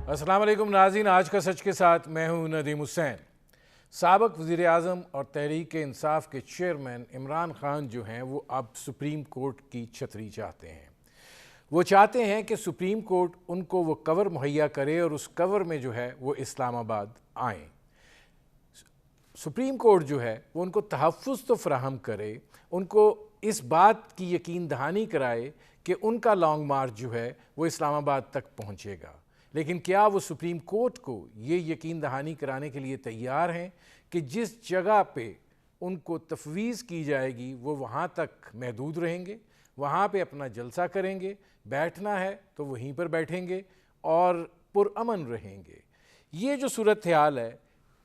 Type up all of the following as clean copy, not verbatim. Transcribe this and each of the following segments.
अस्सलाम वालेकुम नाज़रीन, आज का सच के साथ मैं हूं नदीम हुसैन। साबिक़ वज़ीर आज़म और तहरीक इंसाफ के चेयरमैन इमरान खान जो हैं वो अब सुप्रीम कोर्ट की छतरी चाहते हैं। वो चाहते हैं कि सुप्रीम कोर्ट उनको वो कवर मुहैया करे और उस कवर में जो है वो इस्लामाबाद आएँ। सुप्रीम कोर्ट जो है वो उनको तहफ़्फ़ुज़ तो फ़राहम करे, उनको इस बात की यकीन दहानी कराए कि उनका लॉन्ग मार्च जो है वो इस्लामाबाद तक पहुँचेगा। लेकिन क्या वो सुप्रीम कोर्ट को ये यकीन दहानी कराने के लिए तैयार हैं कि जिस जगह पे उनको तफवीज़ की जाएगी वो वहाँ तक महदूद रहेंगे, वहाँ पे अपना जलसा करेंगे, बैठना है तो वहीं पर बैठेंगे और पुरअमन रहेंगे। ये जो सूरत हाल है,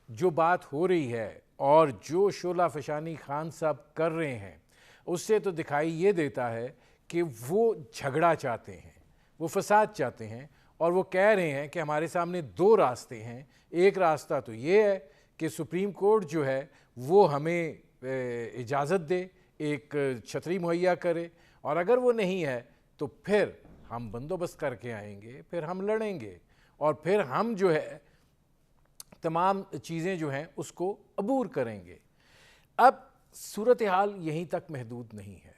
जो बात हो रही है और जो शोला फशानी खान साहब कर रहे हैं, उससे तो दिखाई ये देता है कि वो झगड़ा चाहते हैं, वो फसाद चाहते हैं और वो कह रहे हैं कि हमारे सामने दो रास्ते हैं। एक रास्ता तो ये है कि सुप्रीम कोर्ट जो है वो हमें इजाज़त दे, एक छतरी मुहैया करे, और अगर वो नहीं है तो फिर हम बंदोबस्त करके आएंगे, फिर हम लड़ेंगे और फिर हम जो है तमाम चीज़ें जो हैं उसको अबूर करेंगे। अब सूरत हाल यहीं तक महदूद नहीं है,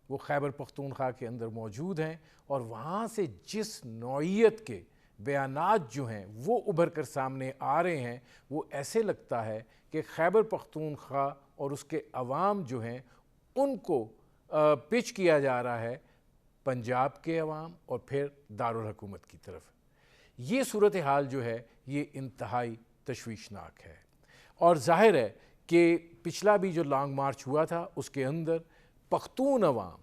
वो खैबर पख्तूनख्वा के अंदर मौजूद हैं और वहाँ से जिस नौइयत के बयानात जो हैं वो उभर कर सामने आ रहे हैं, वो ऐसे लगता है कि खैबर पख्तूनख्वा और उसके अवाम जो हैं उनको पिच किया जा रहा है पंजाब के अवाम और फिर दारुल हुकूमत की तरफ। ये सूरत हाल जो है ये इंतहाई तशवीशनाक है और ज़ाहिर है कि पिछला भी जो लॉन्ग मार्च हुआ था उसके अंदर पख्तून अवाम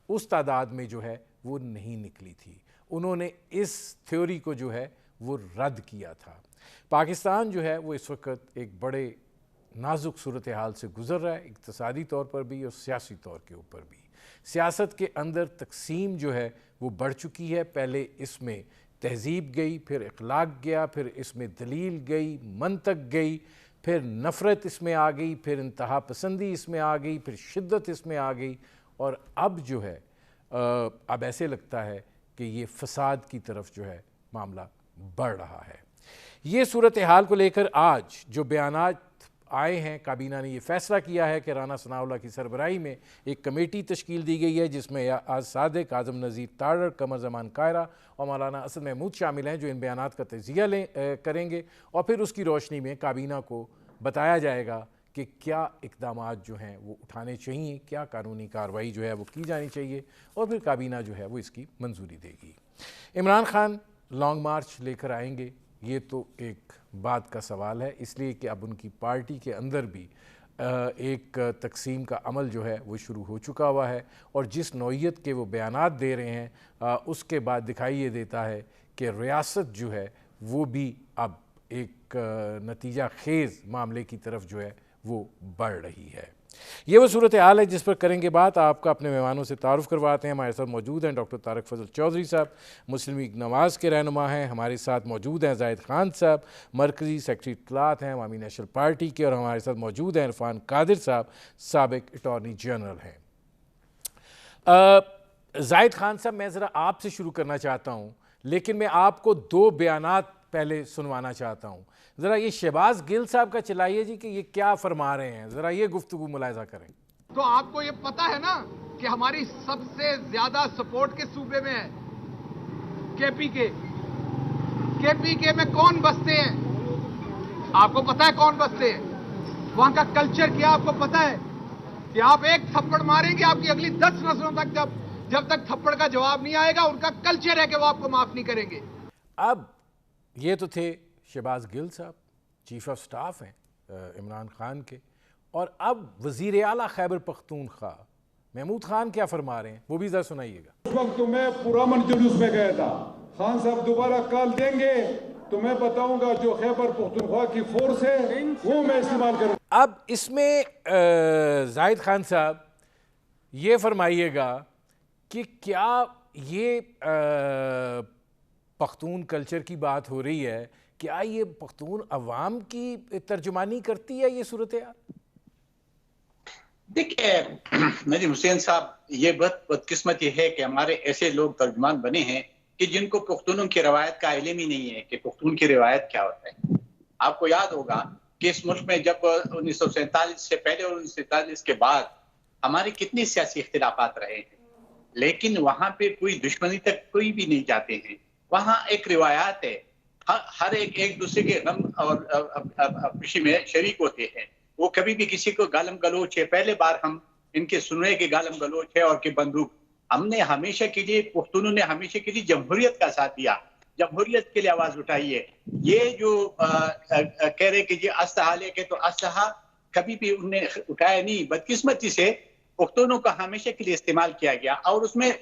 उस तादाद में जो है वो नहीं निकली थी। उन्होंने इस थ्योरी को जो है वो रद्द किया था। पाकिस्तान जो है वो इस वक्त एक बड़े नाजुक सूरत हाल से गुज़र रहा है, इक़्तिसादी तौर पर भी और सियासी तौर के ऊपर भी। सियासत के अंदर तकसीम जो है वो बढ़ चुकी है। पहले इसमें तहज़ीब गई, फिर इखलाक गया, फिर इसमें दलील गई, मंतक गई, फिर नफ़रत इसमें आ गई, फिर इंतहा पसंदी इसमें आ गई, फिर शिद्दत इसमें आ गई और अब जो है अब ऐसे लगता है कि ये फ़साद की तरफ जो है मामला बढ़ रहा है। ये सूरत हाल को लेकर आज जो बयानात आए हैं, काबीना ने ये फ़ैसला किया है कि राना सनाउल्लाह की सरबराही में एक कमेटी तश्कील दी गई है जिसमें आज सादिक, आज़म नज़ीर तारड़, कमर ज़मान कायरा और मौलाना असद महमूद शामिल हैं, जो इन बयानात का तजिया करेंगे और फिर उसकी रोशनी में काबीना को बताया जाएगा कि क्या इक़दामात जो हैं वो उठाने चाहिए, क्या कानूनी कार्रवाई जो है वो की जानी चाहिए और फिर काबीना जो है वो इसकी मंजूरी देगी। इमरान खान लॉन्ग मार्च लेकर आएंगे, ये तो एक बात का सवाल है, इसलिए कि अब उनकी पार्टी के अंदर भी एक तकसीम का अमल जो है वो शुरू हो चुका हुआ है और जिस नौइयत के वो बयानात दे रहे हैं उसके बाद दिखाई ये देता है कि रियासत जो है वो भी अब एक नतीजा खेज़ मामले की तरफ जो है वो बढ़ रही है। ये वो सूरत हाल है जिस पर करेंगे बात। आपका अपने मेहमानों से तारुफ़ करवाते हैं। हमारे साथ मौजूद हैं डॉक्टर तारक फजल चौधरी साहब, मुस्लिम लीग नवाज़ के रहनुमा हैं। हमारे साथ मौजूद हैं ज़ाहिद खान साहब, मरकज़ी सेक्रेटरी इत्तलात हैं अवामी नेशनल पार्टी के, और हमारे साथ मौजूद हैं इरफान कादिर साहब, साबिक़ अटॉर्नी जनरल हैं। ज़ाहिद खान साहब, मैं ज़रा आपसे शुरू करना चाहता हूँ, लेकिन मैं आपको दो बयानात पहले सुनवाना चाहता हूँ। ज़रा ये शहबाज गिल साहब का चलाइए जी कि ये क्या फरमा रहे हैं, ज़रा ये गुफ्तगू मुलाहिज़ा करें। तो आपको ये पता है ना कि हमारी सबसे ज्यादा सपोर्ट किस सूबे में है? केपीके। केपीके में कौन बसते हैं? आपको पता है कौन बसते हैं? वहां का कल्चर क्या आपको पता है? कि आप एक थप्पड़ मारेंगे, आपकी अगली 10 नस्लों तक जब तक थप्पड़ का जवाब नहीं आएगा, उनका कल्चर है कि वो आपको माफ नहीं करेंगे। अब ये तो थे शहबाज गिल साहब, चीफ ऑफ स्टाफ हैं इमरान खान के, और अब वज़ीर आला खैबर पख्तूनख्वा महमूद खान क्या फरमा रहे हैं वो भी ज़रा सुनाइएगा। उस वक्त तो मैं पुरअमन जुलूस में गया था। खान साहब दोबारा कॉल देंगे तो मैं बताऊंगा जो खैबर पख्तूनख्वा की फोर्स है वो मैं इस्तेमाल करूंगा। अब इसमें ज़ाहिद खान साहब ये फरमाइएगा कि क्या ये पख्तून कल्चर की बात हो रही है, क्या ये पख्तून अवाम की तर्जुमानी करती है ये सूरत हाल? देखिए नजीम हुसैन साहब, ये बदकिस्मती है कि हमारे ऐसे लोग तर्जुमान बने हैं कि जिनको पुख्तूनों की रवायत का इल्म ही नहीं है कि पुख्तून की रिवायत क्या होता है। आपको याद होगा कि इस मुल्क में जब 1947 से पहले और 1947 के बाद हमारे कितने सियासी इख्तिलाफात रहे हैं, लेकिन वहां पे कोई दुश्मनी तक कोई भी नहीं जाते हैं। वहां एक रिवायात है, हर एक दूसरे के गम और खुशी में शरीक होते हैं। वो कभी भी किसी को गालम गलोच है, पहले बार हम इनके सुनने के गालम गलोच है और की बंदूक। हमने हमेशा के लिए, पुख्तूनों ने हमेशा के लिए जमहूरियत का साथ दिया, जमहूरियत के लिए आवाज उठाई है। ये जो कह रहे कि ये असहा लेके, तो असहा कभी भी उन्हें उठाया नहीं। बदकिस्मती से पुख्तूनों का हमेशा के लिए इस्तेमाल किया गया और उसमें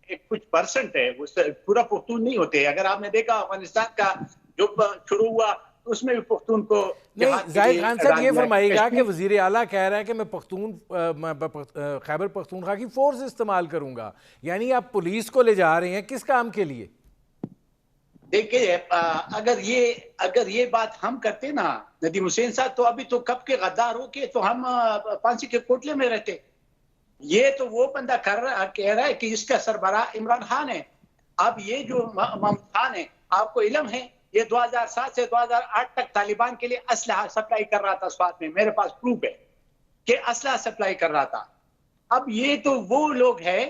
कुछ परसेंट है, वो पूरा पुख्तून नहीं होते। अगर आपने देखा अफगानिस्तान का जो शुरू हुआ उसमें भी पुख्तून को नहीं। जाहिद खान साहब ये फरमाइएगा कि वजीर आला कह रहा है कि मैं खैबर पख्तूनख्वा की फोर्स इस्तेमाल करूंगा, यानी आप पुलिस को ले जा रहे हैं किस काम के लिए? देखिए, अगर ये बात हम करते ना नदीम हुसैन साहब, तो अभी तो कब के गद्दार हो के तो हम फांसी के कोटले में रहते। ये तो वो बंदा कह रहा है कि इसका सरबराह इमरान खान है। अब ये जो महमूद खान है, आपको इल्म है, ये 2007 से 2008 तक तालिबान के लिए असलहा सप्लाई कर रहा था। स्वाद में मेरे पास प्रूफ है कि असलहा सप्लाई कर रहा था। अब ये तो वो लोग हैं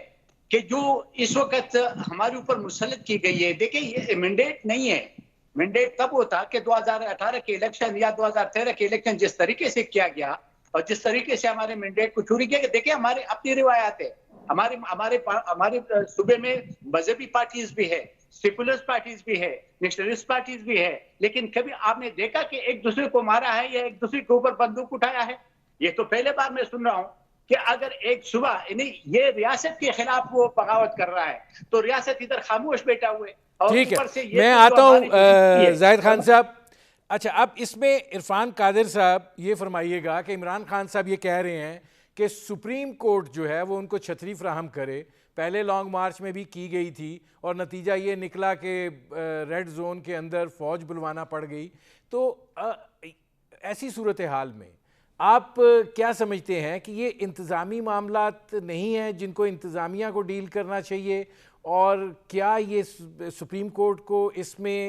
कि जो इस वक्त हमारे ऊपर मुसल्लत की गई है। देखिए, ये मैंडेट नहीं है। मैंडेट तब होता कि 2018 के इलेक्शन या 2013 के इलेक्शन जिस तरीके से किया गया और जिस तरीके से हमारे मैंडेट को चोरी किया। देखिए, हमारे अपनी रिवायत है, हमारे सूबे में मजहबी पार्टीज भी है, सेकुलर पार्टीज भी है, नेशनलिस्ट पार्टीज भी है, लेकिन कभी आपने देखा कि एक दूसरे को मारा है या एक दूसरे के ऊपर बंदूक उठाया है? ये तो पहले बार मैं सुन रहा हूं कि अगर एक सुबह ये रियासत के खिलाफ वो बगावत कर रहा है तो रियासत इधर खामोश बैठा हुए। ठीक है, मैं आता हूं जाहिद खान साहब। अच्छा, अब इसमें इरफान कादिर साहब ये फरमाइएगा कि इमरान खान साहब ये कह रहे हैं कि सुप्रीम कोर्ट जो है वो उनको छतरी फ्राहम करे। पहले लॉन्ग मार्च में भी की गई थी और नतीजा ये निकला कि रेड जोन के अंदर फ़ौज बुलवाना पड़ गई। तो ऐसी सूरत हाल में आप क्या समझते हैं कि ये इंतज़ामी मामलात नहीं हैं जिनको इंतज़ामिया को डील करना चाहिए, और क्या ये सुप्रीम कोर्ट को इसमें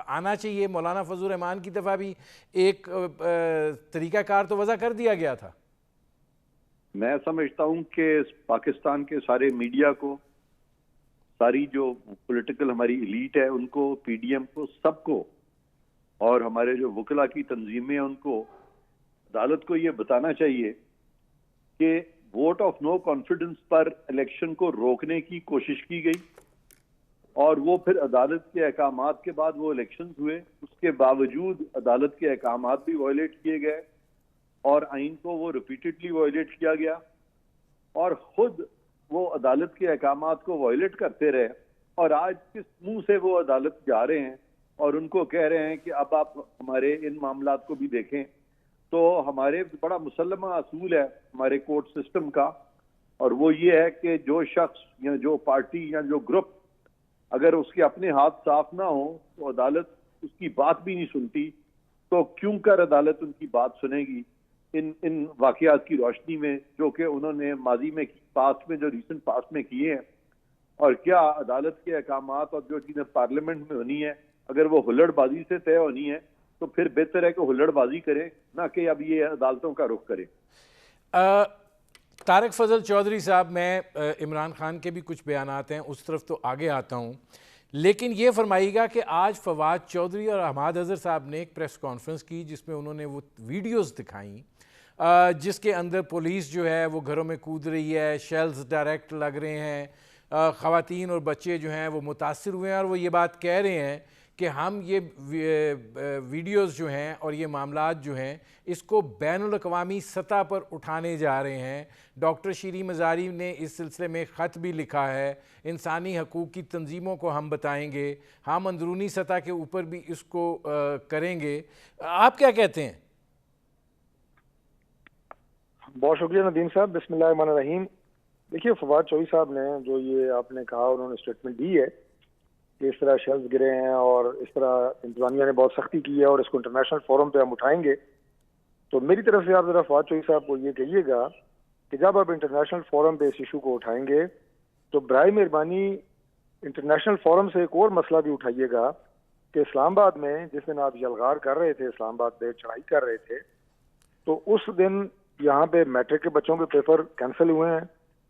आना चाहिए? मौलाना फजल रहमान की दफ़ा भी एक तरीक़ाकार तो वज़ा कर दिया गया था। मैं समझता हूं कि पाकिस्तान के सारे मीडिया को, सारी जो पॉलिटिकल हमारी एलीट है उनको, पीडीएम को, सबको, और हमारे जो वकला की तंजीमें हैं उनको, अदालत को ये बताना चाहिए कि वोट ऑफ नो कॉन्फिडेंस पर इलेक्शन को रोकने की कोशिश की गई और वो फिर अदालत के अहकामात के बाद वो इलेक्शन हुए। उसके बावजूद अदालत के अहकामात भी वायलेट किए गए और आइन को वो रिपीटेडली वायलेट किया गया और खुद वो अदालत के अहकामात को वायलेट करते रहे। और आज किस मुंह से वो अदालत जा रहे हैं और उनको कह रहे हैं कि अब आप हमारे इन मामलात को भी देखें। तो हमारे बड़ा मुसल्लमा असूल है हमारे कोर्ट सिस्टम का, और वो ये है कि जो शख्स या जो पार्टी या जो ग्रुप अगर उसके अपने हाथ साफ ना हो तो अदालत उसकी बात भी नहीं सुनती। तो क्यों कर अदालत उनकी बात सुनेगी इन वाकयात की रोशनी में जो कि उन्होंने माजी में पास्ट में, जो रिसेंट पास्ट में किए हैं? और क्या अदालत के अहकामात और जो चीजें पार्लियामेंट में होनी है अगर वो हुल्लड़बाजी से तय होनी है तो फिर बेहतर है कि हुल्लड़बाजी करें, ना कि अब ये अदालतों का रुख करें। तारिक फजल चौधरी साहब, मैं इमरान खान के भी कुछ बयानात हैं उस तरफ तो आगे आता हूँ, लेकिन ये फरमाइएगा कि आज फवाद चौधरी और अहमद अजहर साहब ने एक प्रेस कॉन्फ्रेंस की जिसमें उन्होंने वो वीडियोस दिखाई जिसके अंदर पुलिस जो है वो घरों में कूद रही है, शेल्स डायरेक्ट लग रहे हैं, ख़वातीन और बच्चे जो हैं वो मुतासिर हुए हैं और वो ये बात कह रहे हैं कि हम ये वीडियोस जो हैं और ये मामलात जो हैं इसको बैनुल-अक़वामी सतह पर उठाने जा रहे हैं। डॉक्टर शीरी मज़ारी ने इस सिलसिले में ख़त भी लिखा है, इंसानी हकूक़ की तंजीमों को हम बताएंगे, हम अंदरूनी सतह के ऊपर भी इसको करेंगे। आप क्या कहते हैं? बहुत शुक्रिया नदीम साहब। बिस्मिल्लाहिर्रहमानिर्रहीम। देखिए, फवाद चौधरी साहब ने जो ये आपने कहा, उन्होंने स्टेटमेंट दी है कि इस तरह शेल्स गिरे हैं और इस तरह इंतजामिया ने बहुत सख्ती की है और इसको इंटरनेशनल फोरम पे हम उठाएंगे। तो मेरी तरफ से आप जरा फवाद चौधरी साहब को ये कहिएगा कि जब आप इंटरनेशनल फोरम पे इस इशू को उठाएंगे तो बराए मेहरबानी इंटरनेशनल फोरम से एक और मसला भी उठाइएगा कि इस्लामाबाद में जिस दिन आप यलगार कर रहे थे, इस्लामाबाद पे चढ़ाई कर रहे थे, तो उस दिन यहाँ पे मैट्रिक के बच्चों के पेपर कैंसिल हुए हैं।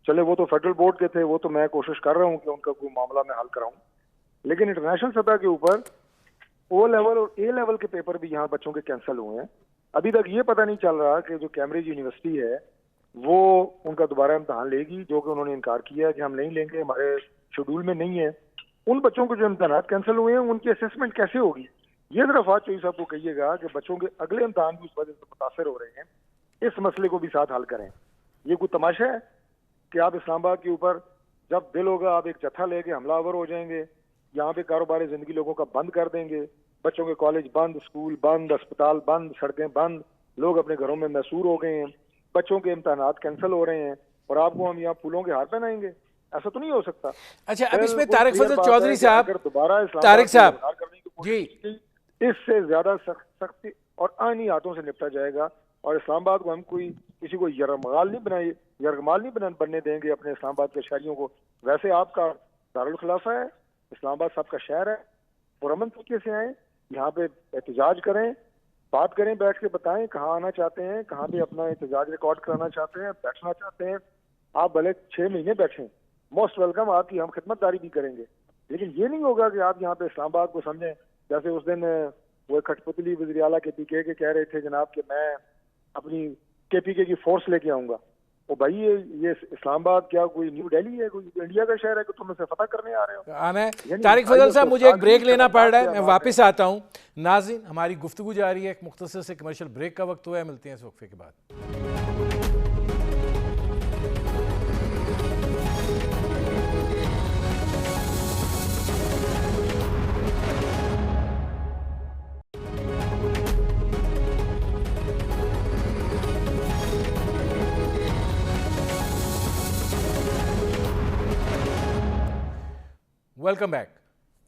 चले वो तो फेडरल बोर्ड के थे, वो तो मैं कोशिश कर रहा हूँ कि उनका कोई मामला मैं हल कराऊं, लेकिन इंटरनेशनल सतह के ऊपर ओ लेवल और ए लेवल के पेपर भी यहाँ बच्चों के कैंसिल हुए हैं। अभी तक ये पता नहीं चल रहा कि जो कैम्ब्रिज यूनिवर्सिटी है वो उनका दोबारा इम्तहान लेगी, जो कि उन्होंने इनकार किया है कि हम नहीं लेंगे, हमारे शेड्यूल में नहीं है। उन बच्चों के जो इम्तहान कैंसिल हुए हैं उनकी असेसमेंट कैसे होगी, ये जरा फवाद चौधरी साहब को कहिएगा कि बच्चों के अगले इम्तहान भी उस वजह से मुतासर हो रहे हैं, इस मसले को भी साथ हल करें। ये कोई तमाशा है कि आप इस्लामाबाद के ऊपर जब दिल होगा आप एक जत्था लेके हमलावर हो जाएंगे, यहाँ पे कारोबार जिंदगी लोगों का बंद कर देंगे, बच्चों के कॉलेज बंद, स्कूल बंद, अस्पताल बंद, सड़कें बंद, लोग अपने घरों में मैसूर हो गए हैं, बच्चों के इम्तहानात कैंसिल हो रहे हैं और आपको हम यहाँ फूलों के हार पहनाएंगे, ऐसा तो नहीं हो सकता। अच्छा, अब इसमें तारिक फजल चौधरी साहब, दोबारा तारिक साहब करने की जी, इससे ज्यादा सख्ती और आईनी हाथों से निपटा जाएगा और इस्लामाबाद को हम कोई किसी को यरगमाल नहीं बनने देंगे अपने इस्लामाबाद के शहरियों को। वैसे आपका दारुल खिलाफा है, इस्लामाबाद सबका शहर है, पुरअमन तरीके से आए, यहाँ पे एहतजाज करें, बात करें, बैठ के बताएं कहाँ आना चाहते हैं, कहाँ पे अपना एहतजाज रिकॉर्ड कराना चाहते हैं, बैठना चाहते हैं। आप भले 6 महीने बैठें, मोस्ट वेलकम, आपकी हम खिदमतदारी भी करेंगे, लेकिन ये नहीं होगा कि आप यहाँ पे इस्लामाबाद को समझें जैसे उस दिन वो खटपुतली वज़ीर आला KPK के कह रहे थे जनाब कि मैं अपनी KPK की फोर्स लेके आऊंगा। ओ भाई ये इस्लामाबाद क्या कोई न्यू दिल्ली है, कोई इंडिया का शहर है कि तुम इसे फतह करने आ रहे हो? आना है। तारिक फजल साहब, मुझे एक ब्रेक लेना पड़ रहा है, मैं वापस आता हूँ। नाज़रीन, हमारी गुफ्तगू जारी है, एक मुख्तसर से कमर्शियल ब्रेक का वक्त हुआ है, मिलते हैं इस वक्फे के बाद। Welcome back.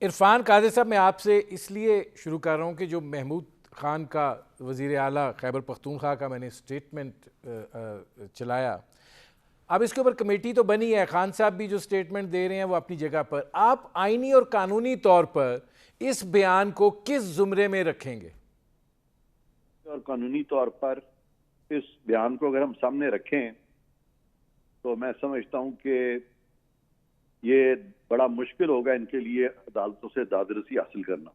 इरफान कादिर साहब, मैं आपसे इसलिए शुरू कर रहा हूँ कि जो महमूद खान का, वज़ीर आला खैबर पख्तूनख्वा का मैंने स्टेटमेंट चलाया, अब इसके ऊपर कमेटी तो बनी है, खान साहब भी जो स्टेटमेंट दे रहे हैं वो अपनी जगह पर। आप आईनी और कानूनी तौर पर इस बयान को किस जुमरे में रखेंगे? और कानूनी तौर पर इस बयान को अगर हम सामने रखें तो मैं समझता हूं कि ये बड़ा मुश्किल होगा इनके लिए अदालतों से दादरसी हासिल करना।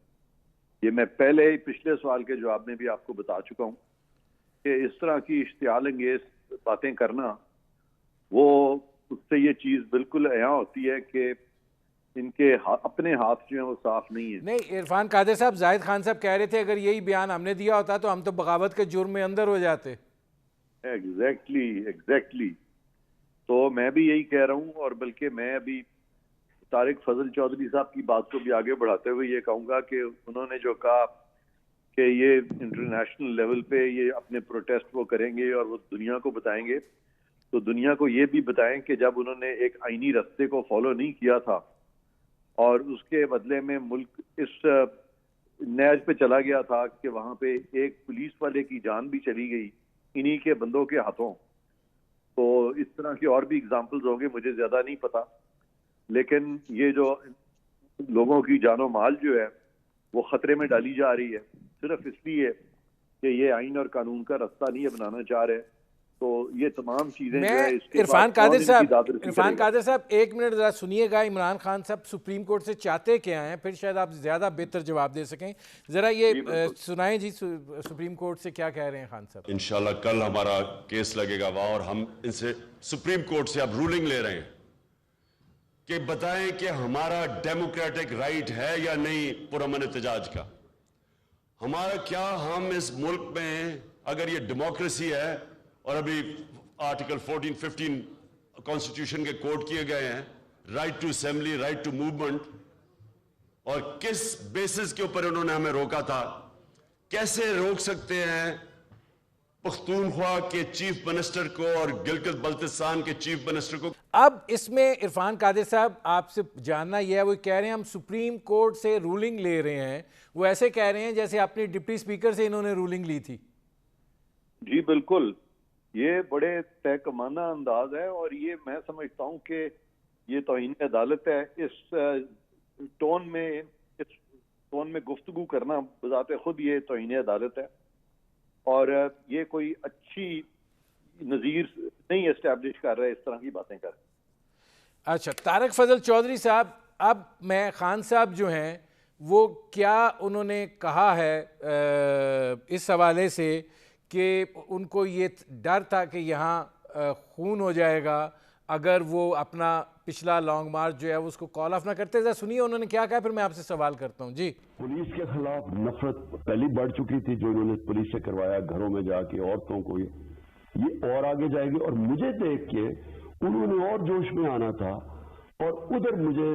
ये मैं पहले ही पिछले सवाल के जवाब में भी आपको बता चुका हूं कि इस तरह की इश्तियाल अंगेज बातें करना, वो उससे ये चीज बिल्कुल यहाँ होती है कि इनके अपने हाथ जो है वो साफ नहीं है। नहीं, इरफान कादिर साहब, जाहिद खान साहब कह रहे थे अगर यही बयान हमने दिया होता तो हम तो बगावत के जुर्म में अंदर हो जाते। एग्जैक्टली। तो मैं भी यही कह रहा हूं, और बल्कि मैं अभी तारिक फजल चौधरी साहब की बात को भी आगे बढ़ाते हुए ये कहूंगा कि उन्होंने जो कहा कि ये इंटरनेशनल लेवल पे ये अपने प्रोटेस्ट वो करेंगे और वो दुनिया को बताएंगे, तो दुनिया को ये भी बताएं कि जब उन्होंने एक आईनी रास्ते को फॉलो नहीं किया था और उसके बदले में मुल्क इस नहज पे चला गया था कि वहां पे एक पुलिस वाले की जान भी चली गई इन्हीं के बंदों के हाथों। तो इस तरह की और भी एग्जाम्पल्स होंगे, मुझे ज्यादा नहीं पता, लेकिन ये जो लोगों की जानो माल जो है वो खतरे में डाली जा रही है सिर्फ इसलिए कि ये आइन और कानून का रास्ता नहीं अपनाना चाह रहे। तो ये तमाम चीजें जो है, इरफान कादिर साहब 1 मिनट जरा सुनिएगा। इमरान खान साहब सुप्रीम कोर्ट से चाहते क्या हैं, फिर शायद आप ज्यादा बेहतर जवाब दे सकें। जरा ये सुनाएं जी, सुप्रीम कोर्ट से क्या कह रहे हैं खान साहब। इंशाल्लाह कल हमारा केस लगेगा वहां और हम इनसे सुप्रीम कोर्ट से अब रूलिंग ले रहे हैं कि बताएं कि हमारा डेमोक्रेटिक राइट है या नहीं पुरअमन एहतजाज का। हमारा क्या, हम इस मुल्क में अगर ये डेमोक्रेसी है और अभी आर्टिकल 14-15 कॉन्स्टिट्यूशन के कोड किए गए हैं, right to assembly, right to movement, और किस बेसिस के ऊपर उन्होंने हमें रोका था, कैसे रोक सकते हैं पख्तूनख्वा के चीफ मिनिस्टर को और गिलगित बल्तिस्तान के चीफ मिनिस्टर को। अब इसमें इरफान कादिर साहब आपसे जानना यह है, वो कह रहे हैं हम सुप्रीम कोर्ट से रूलिंग ले रहे हैं, वो ऐसे कह रहे हैं जैसे अपने डिप्टी स्पीकर से इन्होंने रूलिंग ली थी। जी बिल्कुल, ये बड़े तहकमाना अंदाज है और ये मैं समझता हूं कि ये तौहीन अदालत है। इस टोन में, इस टोन में गुफ्तगू करना बजाते खुद ये तौहीन अदालत है और ये कोई अच्छी नज़ीर नहीं एस्टैब्लिश कर रहे, इस तरह की बातें कर। अच्छा, तारक फजल चौधरी साहब, अब मैं खान साहब जो हैं वो क्या उन्होंने कहा है इस हवाले से कि उनको ये डर था कि यहाँ खून हो जाएगा अगर वो अपना पिछला लॉन्ग मार्च जो है उसको कॉल ऑफ ना करते? जरा सुनिए उन्होंने क्या कहा, फिर मैं आपसे सवाल करता हूँ। जी। पुलिस के खिलाफ नफरत पहली बढ़ चुकी थी, जो इन्होंने पुलिस से करवाया, घरों में जाके औरतों को, ये और आगे जाएगी। और मुझे देख के उन्होंने और जोश में आना था और उधर मुझे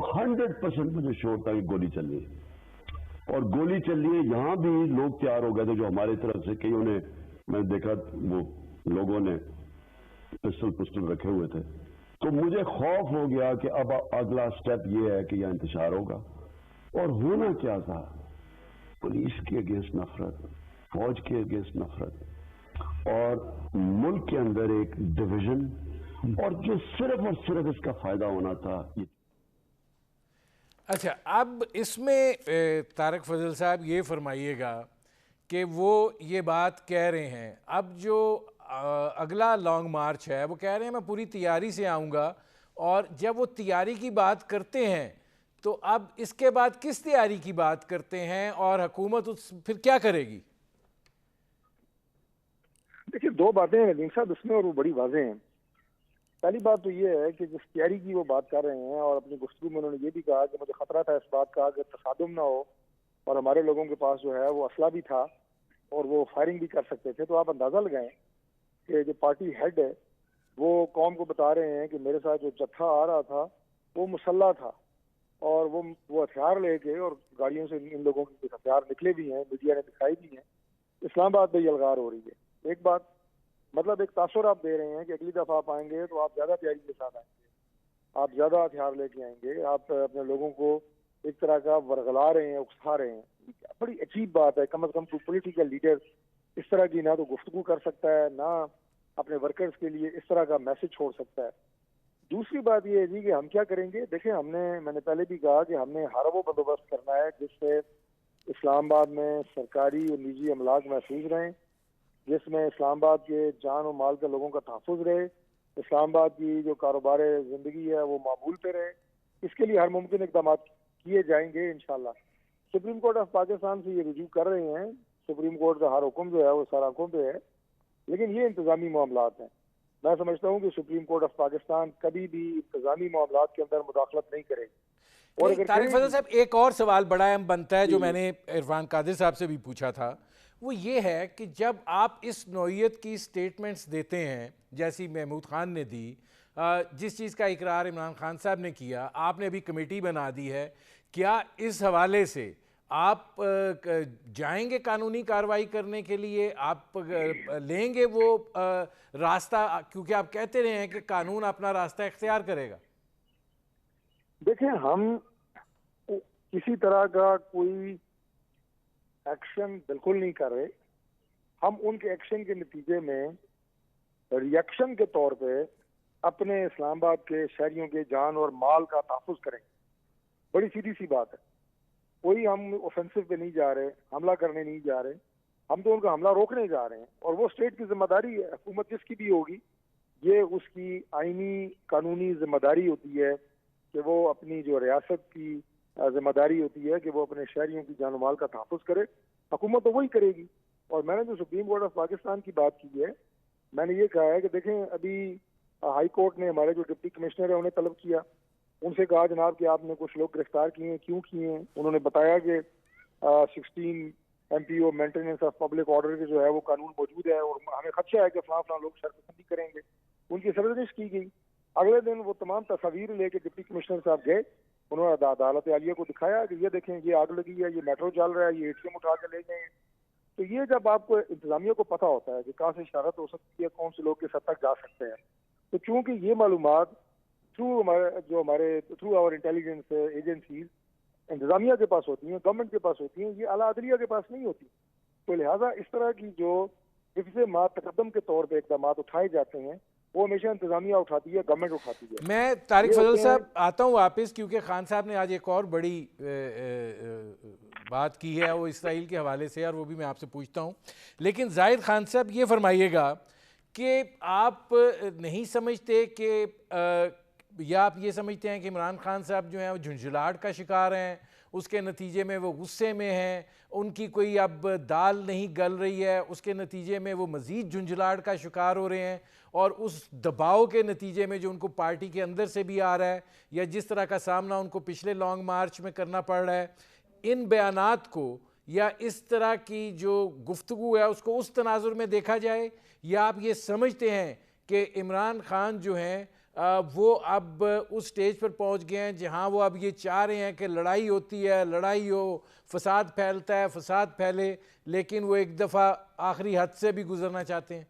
100% मुझे श्योर था कि गोली चलनी है और गोली चल रही है। यहाँ भी लोग तैयार हो गए थे जो हमारी तरफ से, कईयों ने, मैं देखा वो लोगों ने पिस्टल रखे हुए थे, तो मुझे खौफ हो गया कि अब अगला स्टेप ये है कि यह इंतशार होगा। और होना क्या था, पुलिस के अगेंस्ट नफरत, फौज के अगेंस्ट नफरत और मुल्क के अंदर एक डिवीजन, और जो सिर्फ और सिर्फ इसका फायदा होना था। अच्छा, अब इसमें तारक फजल साहब ये फरमाइएगा कि वो ये बात कह रहे हैं, अब जो अगला लॉन्ग मार्च है वो कह रहे हैं मैं पूरी तैयारी से आऊँगा, और जब वो तैयारी की बात करते हैं तो अब इसके बाद किस तैयारी की बात करते हैं और हुकूमत फिर क्या करेगी? देखिए, दो बातें हैं नदीम साहब इसमें और वो बड़ी वाज़ेह हैं। पहली बात तो ये है कि जिस तैयारी की वो बात कर रहे हैं, और अपनी गुफ्तगू में उन्होंने ये भी कहा कि मुझे खतरा था इस बात का कि तसादुम ना हो, और हमारे लोगों के पास जो है वो असला भी था और वो फायरिंग भी कर सकते थे। तो आप अंदाज़ा लगाएं कि जो पार्टी हेड है वो कौम को बता रहे हैं कि मेरे साथ जो जत्था आ रहा था वो मुसल्ला था और वो हथियार लेके, और गाड़ियों से इन लोगों के हथियार निकले भी हैं, मीडिया ने दिखाई भी हैं। इस्लामाबाद में यलगार हो रही है। एक बात, मतलब एक तासुर आप दे रहे हैं कि अगली दफा आप आएंगे तो आप ज्यादा तैयारी के साथ आएंगे, आप ज्यादा हथियार लेके आएंगे, आप अपने लोगों को एक तरह का वरगला रहे हैं, उकसा रहे हैं। बड़ी अजीब बात है। कम से कम कोई पॉलिटिकल लीडर इस तरह की ना तो गुफ्तगू कर सकता है, ना अपने वर्कर्स के लिए इस तरह का मैसेज छोड़ सकता है। दूसरी बात यह है जी कि हम क्या करेंगे। देखिए, मैंने पहले भी कहा कि हमने हर वो बंदोबस्त करना है जिससे इस्लामाबाद में सरकारी और निजी अमलाक महफूज रहें, जिसमें इस्लामाबाद के जान और माल के लोगों का तहफ़्फ़ुज़ रहे, इस्लामाबाद की जो कारोबार ज़िंदगी है वो मामूल पे रहे। इसके लिए हर मुमकिन इक़दाम किए जाएंगे इंशाल्लाह। सुप्रीम कोर्ट ऑफ पाकिस्तान से ये रुजू कर रहे हैं। सुप्रीम कोर्ट का हर हुक्म जो है वो सर आंखों पे है, लेकिन ये इंतज़ामी मामलात हैं। मैं समझता हूँ कि सुप्रीम कोर्ट ऑफ पाकिस्तान कभी भी इंतज़ामी मामलात के अंदर मुदाखलत नहीं करेगी। और तारिक फजल साहब, एक और सवाल बड़ा अहम बनता है जो मैंने इरफान कादिर साहब से भी पूछा था, वो ये है कि जब आप इस नौइयत की स्टेटमेंट्स देते हैं जैसी महमूद खान ने दी, जिस चीज़ का इकरार इमरान खान साहब ने किया, आपने अभी कमेटी बना दी है, क्या इस हवाले से आप जाएंगे कानूनी कार्रवाई करने के लिए? आप लेंगे वो रास्ता, क्योंकि आप कहते रहे हैं कि कानून अपना रास्ता इख्तियार करेगा? देखें, हम किसी तरह का कोई एक्शन बिल्कुल नहीं कर रहे। हम उनके एक्शन के नतीजे में रिएक्शन के तौर पे अपने इस्लामाबाद के शहरियों के जान और माल का तहफ़्फ़ुज़ करेंगे। बड़ी सीधी सी बात है। कोई हम ऑफेंसिव पे नहीं जा रहे, हमला करने नहीं जा रहे, हम तो उनका हमला रोकने जा रहे हैं। और वो स्टेट की जिम्मेदारी है, हुकूमत जिसकी भी होगी, ये उसकी आईनी कानूनी जिम्मेदारी होती है कि वो अपनी जो रियासत की जिम्मेदारी होती है कि वो अपने शहरियों की जान माल का तहफ़्फ़ुज़ करे। हुकूमत तो वही करेगी। और मैंने जो सुप्रीम कोर्ट ऑफ पाकिस्तान की बात की है, मैंने ये कहा है कि देखें, अभी हाई कोर्ट ने हमारे जो डिप्टी कमिश्नर है उन्हें तलब किया, उनसे कहा जनाब कि आपने कुछ लोग गिरफ्तार किए हैं, क्यों किए हैं? उन्होंने बताया कि 16 MPO maintenance of public order के जो है वो कानून मौजूद है और हमें खदशा है कि फलां लोग शर्तबंदी करेंगे। उनकी सरजनिश की गई। अगले दिन वो तमाम तस्वीर लेके डिप्टी कमिश्नर साहब गए, उन्होंने अदालत आलिया को दिखाया कि ये देखें, ये आग लगी है, ये मेट्रो चल रहा है, ये ATM उठा के ले गए हैं। तो ये जब आपको इंतजामिया को पता होता है कि कहाँ से शरारत हो सकती है, कौन से लोग किस हद तक जा सकते हैं, तो चूंकि ये मालूमात थ्रू आवर इंटेलिजेंस एजेंसीज इंतजामिया के पास होती हैं, गवर्नमेंट के पास होती हैं, ये आला अदलिया के पास नहीं होती। तो लिहाजा इस तरह की जो हिफ्ज़ मा तकद्दम के तौर पर इक़दाम उठाए जाते हैं, वो हमेशा इंतजामिया उठाती है, गवर्नमेंट उठाती है। मैं तारिक फजल साहब आता हूँ वापस, क्योंकि खान साहब ने आज एक और बड़ी बात की है वो इसराइल के हवाले से, और वो भी मैं आपसे पूछता हूँ। लेकिन जाहिद खान साहब ये फरमाइएगा कि आप नहीं समझते कि या आप ये समझते हैं कि इमरान खान साहब जो हैं वो झुंझुलाहट का शिकार हैं, उसके नतीजे में वो गुस्से में हैं, उनकी कोई अब दाल नहीं गल रही है, उसके नतीजे में वो मज़ीद झुंझुलाहट का शिकार हो रहे हैं, और उस दबाव के नतीजे में जो उनको पार्टी के अंदर से भी आ रहा है या जिस तरह का सामना उनको पिछले लॉन्ग मार्च में करना पड़ रहा है, इन बयानात को या इस तरह की जो गुफ्तगू है उसको उस तनाजुर में देखा जाए, या आप ये समझते हैं कि इमरान खान जो हैं वो अब उस स्टेज पर पहुंच गए हैं जहां वो अब ये चाह रहे हैं कि लड़ाई होती है, लड़ाई हो, फसाद फैलता है, फसाद फैले, लेकिन वो एक दफ़ा आखिरी हद से भी गुजरना चाहते हैं?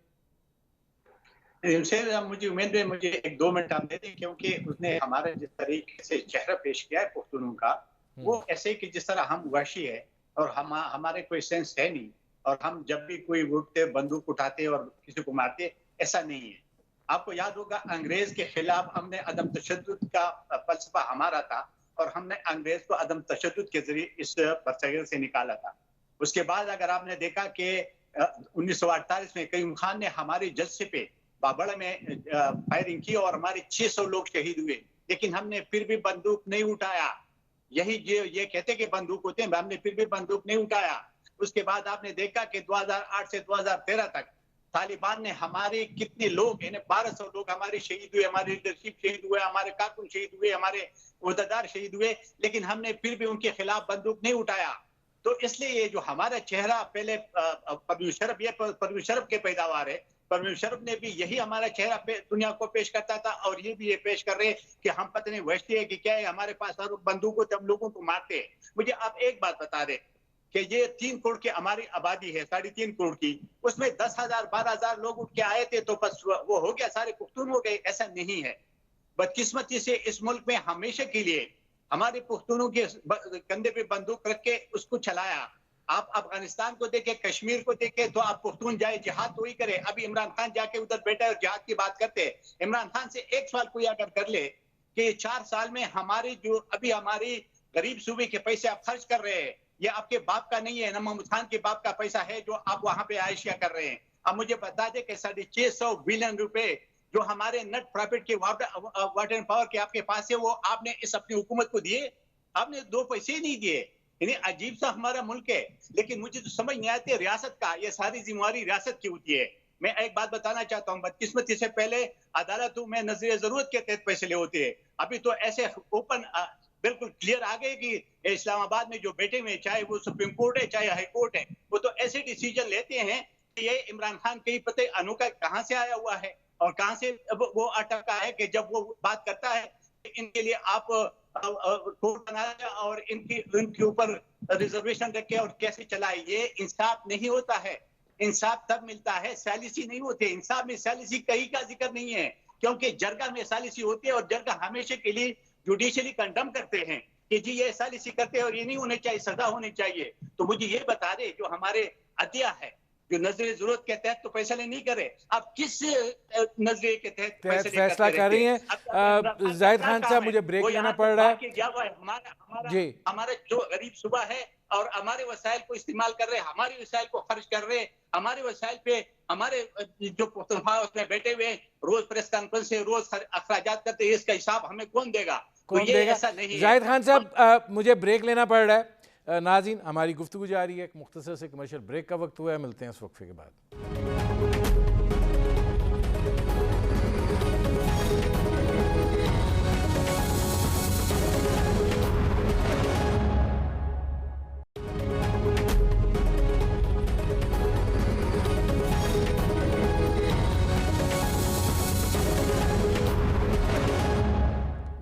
मुझे उम्मीद है मुझे 1-2 मिनट आप दे दें, क्योंकि उसने हमारे जिस तरीके से चेहरा पेश किया है पुख्तनों का, वो ऐसे कि जिस तरह हम वहशी है और हमारे कोई सेंस है नहीं, और हम जब भी कोई उठते बंदूक उठाते और किसी को मारते, ऐसा नहीं है। आपको याद होगा अंग्रेज के खिलाफ हमने अदम तशद्दुद का फलसफा हमारा था, और हमने अंग्रेज को अदम तशद्दुद के जरिए इस बरसगीर से निकाला था। उसके बाद अगर आपने देखा कि 1948 में कयूम खान ने हमारी जलसे पे बाबड़ में फायरिंग की और हमारे 600 लोग शहीद हुए, लेकिन हमने फिर भी बंदूक नहीं उठाया। यही ये कहते कि बंदूक होते हैं, हमने फिर भी बंदूक नहीं उठाया। उसके बाद आपने देखा कि 2008 से 2013 तक तालिबान ने हमारे कितने लोग, यानी 1200 लोग हमारे शहीद हुए, हमारी लीडरशिप शहीद हुए, हमारे कारकुन शहीद हुए, हमारे उहदेदार शहीद हुए, लेकिन हमने फिर भी उनके खिलाफ बंदूक नहीं उठाया। तो इसलिए ये जो हमारा चेहरा पहले परवेज मुशर्रफ के पैदावार है, परवेज मुशर्रफ ने भी यही हमारा चेहरा दुनिया को पेश करता था, और ये भी ये पेश कर रहे हैं कि हम पता नहीं वहशी है कि क्या है, हमारे पास हर बंदूक होते, हम लोगों को मारते हैं। मुझे आप एक बात बता दें कि ये 3 करोड़ की हमारी आबादी है, 3.5 करोड़ की, उसमें 10,000 12,000 लोग उठ के आए थे तो बस वो हो गया, सारे पुख्तून हो गए? ऐसा नहीं है। बदकिस्मती से इस मुल्क में हमेशा के लिए हमारे पुख्तूनों के कंधे पे बंदूक रख के उसको चलाया। आप अफगानिस्तान को देखे, कश्मीर को देखे, तो आप पुख्तून जाए जिहाद तो ही करे। अभी इमरान खान जाके उधर बैठा है और जिहाद की बात करते हैं। इमरान खान से एक सवाल कोई अगर कर ले कि 4 साल में हमारी जो अभी हमारी गरीब सूबे के पैसे आप खर्च कर रहे हैं, ये आपके बाप का नहीं है, न महमूद खान के बाप का पैसा है जो आप वहां पे आयशिया कर रहे हैं। अब मुझे बता दे कि 650 बिलियन रुपए जो हमारे नेट प्रॉफिट के वाटर एंड पावर के आपके पास है, वो आपने इस अपनी हुकूमत को दिए? आपने 2 पैसे ही नहीं दिए। यानी अजीब सा हमारा मुल्क है। लेकिन मुझे तो समझ नहीं आती रियासत का, ये सारी जिम्मेवारी रियासत की होती है। मैं एक बात बताना चाहता हूँ, बदकिस्मती से पहले अदालतों में नजरिए जरूरत के तहत पैसे ले होते हैं। अभी तो ऐसे ओपन बिल्कुल क्लियर आ गए कि इस्लामाबाद में जो बैठे हुए, चाहे वो सुप्रीम कोर्ट है चाहे हाई कोर्ट है, वो तो ऐसे डिसीजन लेते हैं कि ये इमरान खान कहीं पता अनोखा कहाँ से आया हुआ है और कहाँ से वो अटका है कि जब वो बात करता है इनके लिए आप कोर्ट बनाया और इनके ऊपर रिजर्वेशन रखे और कैसे चलाए। ये इंसाफ नहीं होता है। इंसाफ तब मिलता है, सैलिसी नहीं होते। इंसाफ में सैलिसी कहीं का जिक्र नहीं है, क्योंकि जरगा में सैलिसी होती है और जरगा हमेशा के लिए जुडिशियली कंडम करते हैं कि जी ये सैलिसी करते हैं और ये नहीं होने चाहिए, सजा होनी चाहिए। तो मुझे ये बता दे, जो हमारे अतिया है जो नजरिए जरूरत के तहत तो फैसले नहीं करे, आप किस नजरिए के तहत फैसला कर रही हैं? जाहिद खान साहब, मुझे ब्रेक लेना पड़ रहा है। हमारा जो गरीब सूबा है और हमारे वसाइल को इस्तेमाल कर रहे हैं, हमारे वसाइल को खर्च कर रहे हैं, हमारे वसाइल पे हमारे जो पुख्तनख्वाह उसमें बैठे हुए रोज प्रेस कॉन्फ्रेंस से रोज अखराजात करते हैं, इसका हिसाब हमें कौन देगा? कौन देगा? ऐसा नहीं है। जाहिद खान साहब, मुझे ब्रेक लेना पड़ रहा है। नाज़रीन, हमारी गुफ्तगू जारी है। एक मुख्तसर से कमर्शियल ब्रेक का वक्त हुआ है। मिलते हैं इस वक्फे के बाद।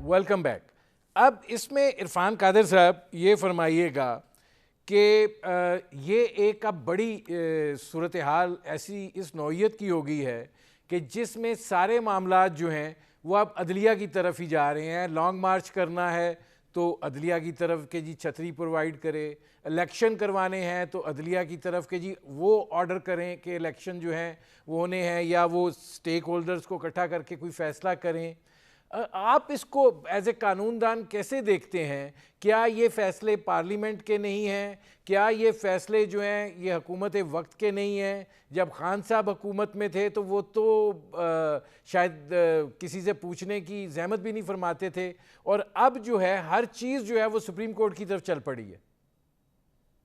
Welcome back. अब इसमें इरफान कादिर साहब ये फरमाइएगा कि ये एक अब बड़ी सूरत हाल ऐसी इस नौइयत की हो गई है कि जिसमें सारे मामलात जो हैं वो अब अदलिया की तरफ ही जा रहे हैं। लॉन्ग मार्च करना है तो अदलिया की तरफ के जी छतरी प्रोवाइड करे, इलेक्शन करवाने हैं तो अदलिया की तरफ के जी वो ऑर्डर करें कि इलेक्शन जो हैं वो होने हैं, या वो स्टेक होल्डर्स को इकट्ठा करके कोई फ़ैसला करें। आप इसको एज ए कानूनदान कैसे देखते हैं? क्या ये फ़ैसले पार्लियामेंट के नहीं हैं? क्या ये फ़ैसले जो हैं ये हुकूमत वक्त के नहीं हैं? जब खान साहब हुकूमत में थे तो वो तो शायद किसी से पूछने की ज़हमत भी नहीं फरमाते थे, और अब जो है हर चीज़ जो है वो सुप्रीम कोर्ट की तरफ चल पड़ी है।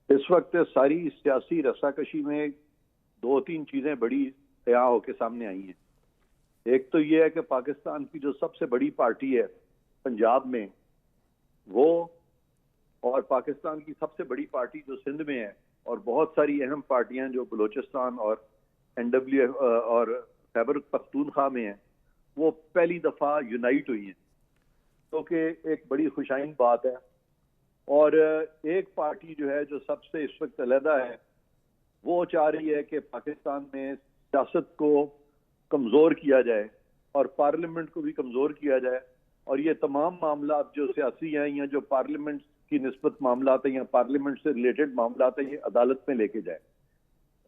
इस वक्त सारी सियासी रस्साकशी में दो तीन चीज़ें बड़ी तया होकर सामने आई हैं। एक तो ये है कि पाकिस्तान की जो सबसे बड़ी पार्टी है पंजाब में वो, और पाकिस्तान की सबसे बड़ी पार्टी जो सिंध में है, और बहुत सारी अहम पार्टियां जो बलूचिस्तान और NW और खैबर पख्तूनख्वा में हैं, वो पहली दफ़ा यूनाइट हुई हैं, तो कि एक बड़ी खुशाइन बात है। और एक पार्टी जो है जो सबसे इस वक्त अलहदा है, वो चाह रही है कि पाकिस्तान में सियासत को कमज़ोर किया जाए और पार्लियामेंट को भी कमज़ोर किया जाए, और ये तमाम मामला जो सियासी हैं या जो पार्लियामेंट की निस्बत मामला हैं या पार्लियामेंट से रिलेटेड मामला हैं, ये अदालत में लेके जाए।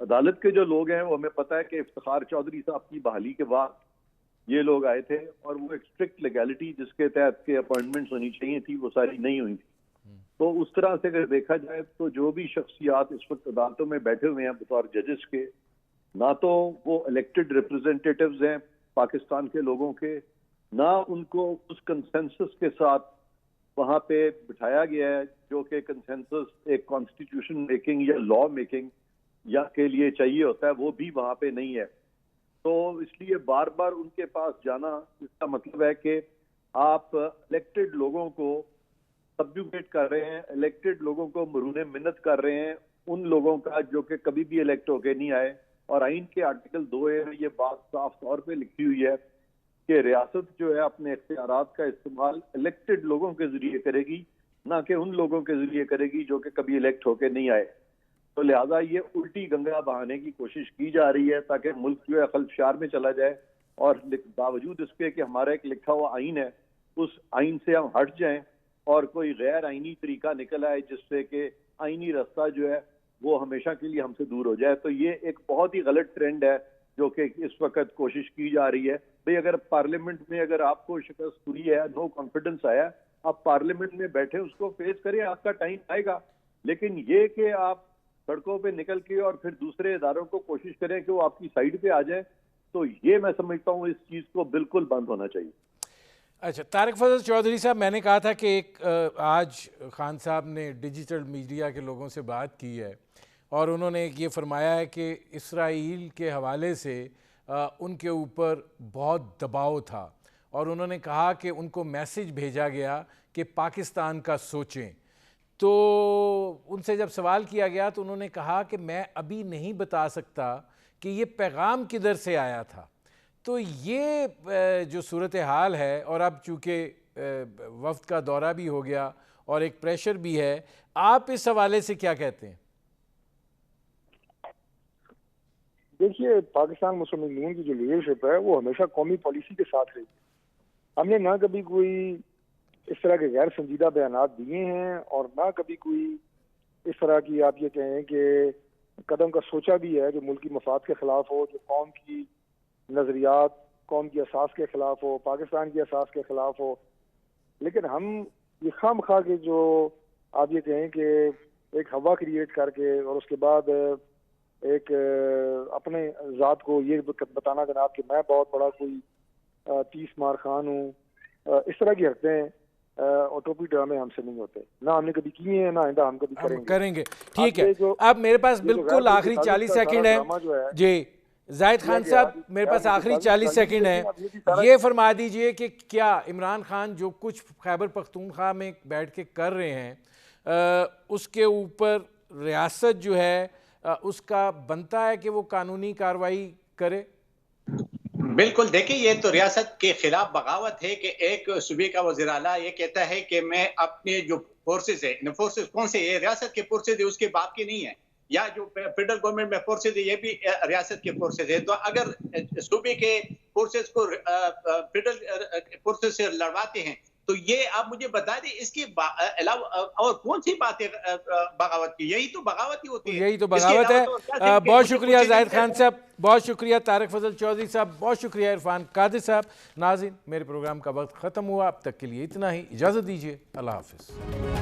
अदालत के जो लोग हैं वो हमें पता है कि इफ्तिखार चौधरी साहब की बहाली के बाद ये लोग आए थे, और वो एक स्ट्रिक्ट लीगैलिटी जिसके तहत के अपॉइंटमेंट्स होनी चाहिए थी वो सारी नहीं हुई थी। तो उस तरह से अगर देखा जाए तो जो भी शख्सियात इस वक्त अदालतों में बैठे हुए हैं बतौर जजेस के, ना तो वो इलेक्टेड रिप्रेजेंटेटिव्स हैं पाकिस्तान के लोगों के, ना उनको उस कंसेंसस के साथ वहाँ पे बिठाया गया है जो कि कंसेंसस एक कॉन्स्टिट्यूशन मेकिंग या लॉ मेकिंग या के लिए चाहिए होता है, वो भी वहाँ पे नहीं है। तो इसलिए बार बार उनके पास जाना, इसका मतलब है कि आप इलेक्टेड लोगों को सब्जुगेट कर रहे हैं, इलेक्टेड लोगों को मरूने मिन्नत कर रहे हैं, उन लोगों का जो कि कभी भी इलेक्ट होके नहीं आए। और आइन के आर्टिकल 2A में ये बात साफ तौर पे लिखी हुई है कि रियासत जो है अपने इख्तियारात का इस्तेमाल इलेक्टेड लोगों के जरिए करेगी, ना कि उन लोगों के जरिए करेगी जो कि कभी इलेक्ट होके नहीं आए। तो लिहाजा ये उल्टी गंगा बहाने की कोशिश की जा रही है ताकि मुल्क जो है खलफशार में चला जाए, और बावजूद इसके कि हमारा एक लिखा हुआ आइन है, उस आइन से हम हट जाएं और कोई गैर आइनी तरीका निकल आए जिससे कि आइनी रास्ता जो है वो हमेशा के लिए हमसे दूर हो जाए। तो ये एक बहुत ही गलत ट्रेंड है जो कि इस वक्त कोशिश की जा रही है। भाई अगर पार्लियामेंट में अगर आपको शिकस्त हुई है, नो कॉन्फिडेंस आया, आप पार्लियामेंट में बैठे उसको फेस करें, आपका टाइम आएगा। लेकिन ये कि आप सड़कों पे निकल के और फिर दूसरे इदारों को कोशिश करें कि वो आपकी साइड पे आ जाए, तो ये मैं समझता हूँ इस चीज़ को बिल्कुल बंद होना चाहिए। अच्छा, तारिक फजल चौधरी साहब, मैंने कहा था कि आज खान साहब ने डिजिटल मीडिया के लोगों से बात की है और उन्होंने ये फरमाया है कि इसराइल के हवाले से उनके ऊपर बहुत दबाव था, और उन्होंने कहा कि उनको मैसेज भेजा गया कि पाकिस्तान का सोचें। तो उनसे जब सवाल किया गया तो उन्होंने कहा कि मैं अभी नहीं बता सकता कि ये पैगाम किधर से आया था। तो ये जो सूरत हाल है, और अब चूँकि वफ्द का दौरा भी हो गया और एक प्रेशर भी है, आप इस हवाले से क्या कहते हैं? देखिए, पाकिस्तान मुस्लिम लीग की जो लीडरशिप है वो हमेशा कौमी पॉलिसी के साथ रही। हमने ना कभी कोई इस तरह के गैर संजीदा बयानात दिए हैं और ना कभी कोई इस तरह की आप ये कहें कि कदम का सोचा भी है जो मुल्क की मफाद के खिलाफ हो, जो कौम की नजरियात, कौम की असास के खिलाफ हो, पाकिस्तान की असास के खिलाफ हो। लेकिन हम ये खामखा के जो आप ये कहें कि एक हवा क्रिएट करके और उसके बाद एक अपने ज़ात को ये बताना जनाब कि मैं बहुत बड़ा कोई 30 मार खान हूँ, इस तरह की हरकतें और टोपी ड्रामे हमसे नहीं होते, ना हमने कभी किए हैं, ना आइंदा हम कभी करेंगे। ठीक है, अब मेरे पास बिल्कुल आखिरी 40 सेकंड है जी। जाहिद खान साहब, मेरे पास आखिरी 40 सेकंड है, ये फरमा दीजिए कि क्या इमरान खान जो कुछ खैबर पख्तूनख्वा में बैठ के कर रहे हैं उसके ऊपर रियासत जो है उसका बनता है कि वो कानूनी कार्रवाई करे? बिल्कुल, देखिए ये तो रियासत के खिलाफ बगावत है कि एक सूबे का वज़ीर आला ये कहता है कि मैं अपने जो फोर्सेस है, फोर्सेस कौन से, ये रियासत के फोर्सेस है, उसके बाप के नहीं है, या जो फेडरल गवर्नमेंट में फोर्सेस है ये भी रियासत के फोर्सेस है। तो अगर सूबे के फोर्सेस को फेडरल फोर्सेस से लड़वाते हैं तो ये आप मुझे बता दें, इसके अलावा और कौन सी बात है बगावत की? यही तो बगावत ही होती है, यही तो बगावत है। बहुत शुक्रिया जाहिद खान साहब, बहुत शुक्रिया तारिक फजल चौधरी साहब, बहुत शुक्रिया इरफान कादिर साहब। नाज़रीन, मेरे प्रोग्राम का वक्त ख़त्म हुआ, अब तक के लिए इतना ही, इजाज़त दीजिए, अल्लाह हाफ़िज़।